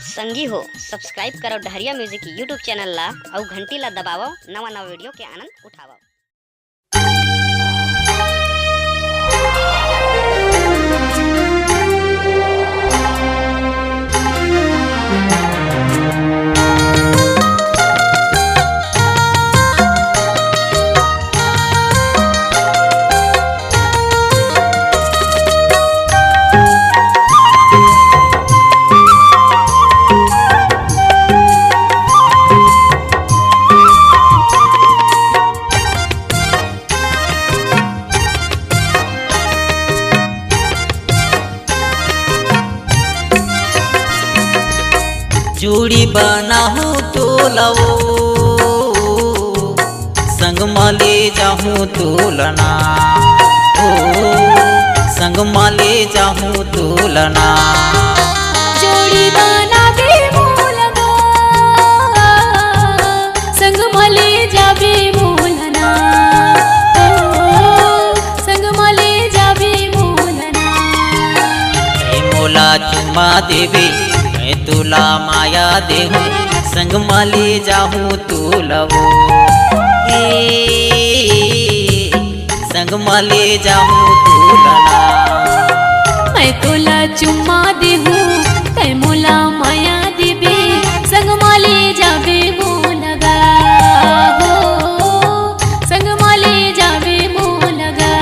संगी हो सब्सक्राइब करो डहरिया म्यूजिक यूट्यूब चैनल ला और घंटी ला दबावो नवा नवा वीडियो के आनंद उठावो। जोड़ी बनाहू तो लवो संग माले जाहूँ तोलना ओ संग माले जाहूँ तोलना। जोड़ी बना दे मोलना संग माले जाबे मोलना ओ संग माले जाबे मोलना। मोला चुमा देवे मैं तुला माया देहूँ संग माले जाहूँ तोलवो संग माले जाहूँ तोलना। मैं तोला चुम्मा देहूँ तै मोला माया देबे संग माले जाबे मोलगा हो संग माले जाबे मोलगा।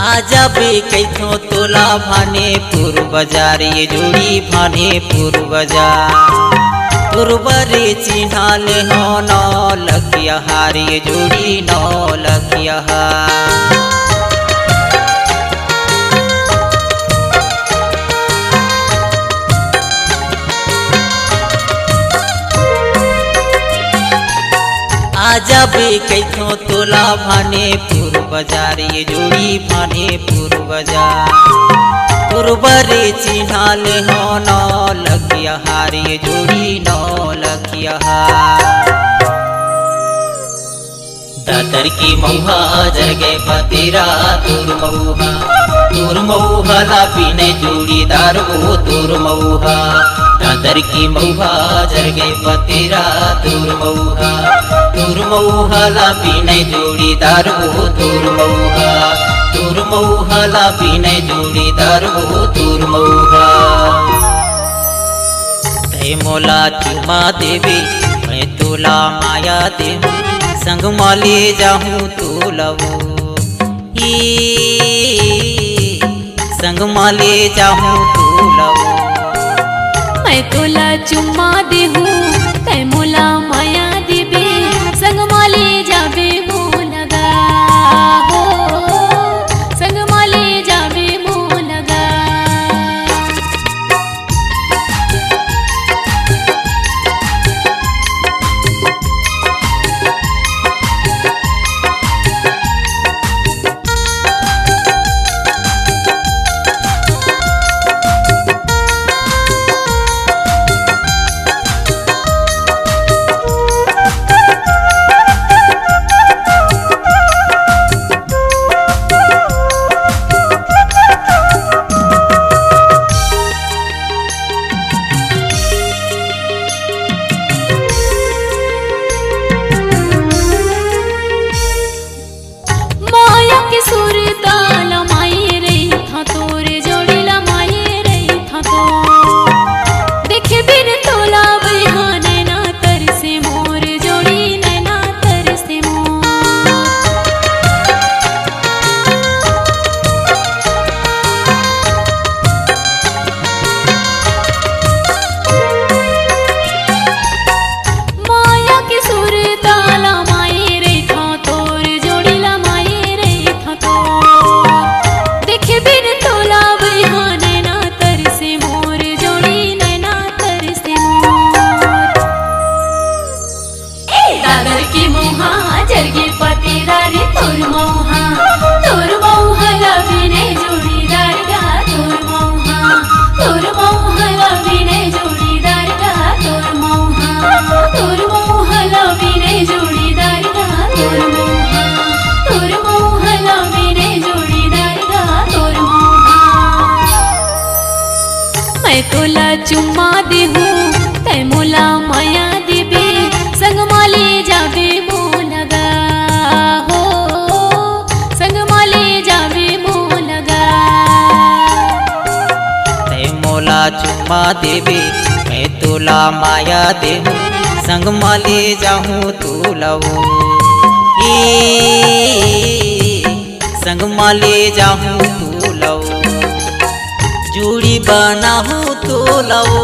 आजा बे कैथो तोला भानेपुर बाजार ये जोड़ी भानेपुर बाजार तुरबरे चिन्हाल हो नौ लखिया हार ये जोड़ी नौ लखिया हार। आजा बे कैथो तोला भानेपुर बाजार ये जोड़ी भानेपुर बाजार तुरबरे चिन्हाल हो नौ लखिया हार ये जोड़ी नौ लखिया हार। दादर की मऊहा जगे पतेरा दूर मऊहा ला पीने जोड़ीदार वो दूर मऊहा। दादर की मऊहा जगे पतेरा दूर मऊहा ला पीने जोड़ीदार वो दूर मऊहा ला पीने जोड़ीदार वो दूर मऊहा। तै मोला चुमा देवे मैं तोला माया देहूँ संग माले जाहूँ तोलवो संग माले जाहूँ तोलवो। मैं तोला चुम्मा देहूँ तै मोला माया देबे संग माले जाबे मोलगा हो संग माले जाबे मोलगा। सागर की मुहा जरगे पतेरा रे तोर मौहा लविने जोड़ीदार गा तोर मौहा लविने जोड़ीदार गा तोर मौहा लविने जोड़ीदार गा तोर मौहा लविने जोड़ीदार गा तोर मौहा मैं तोला चुम्मा देहूँ तै मोला माया देबे संग माले जाबे मोलगा हो संग माले जाबे मोलगा तै मोला चुम्मा देबे मैं तोला माया देहूँ संग माले जाहूँ तू लवो संग माले जाहूँ तू लवो जोड़ी बनाहूँ तू लवो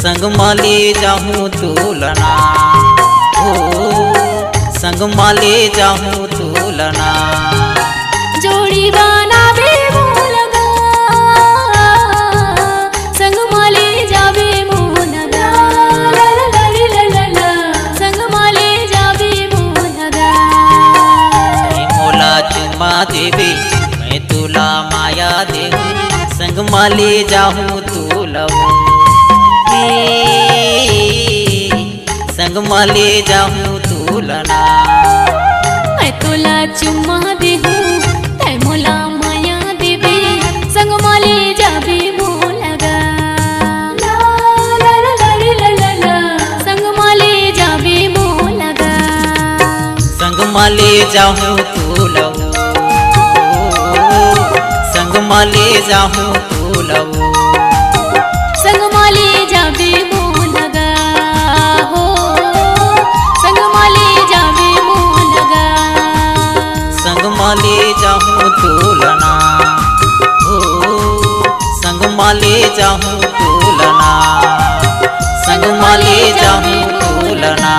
संग माले जाहूँ तुलना हो संग माले जाहूँ तुलना जोड़ी बनावे मोलगा संग माले जावे मोलगा ला ला ला ला ला ला संग माले जावे मोलगा मोला चुम्मा देवे मैं तुला माया देहूँ संग माले जाहूँ तुलवो संग माले जाहूँ तुलना मैं तोला चुम्मा देहूँ तै मोला माया देबे संग माले जाबे मोलगा ला ला ला ला ला ला ला संग माले जाबे मोलगा संग माले जाहूँ तुलवो संग माले जाहूँ तुलवो संग माले जाबे मोलगा हो संग माले जाबे मोलगा संग माले जाहूँ तुलना हो संग माले जाहूँ तुलना संग माले जाहूँ तुलना।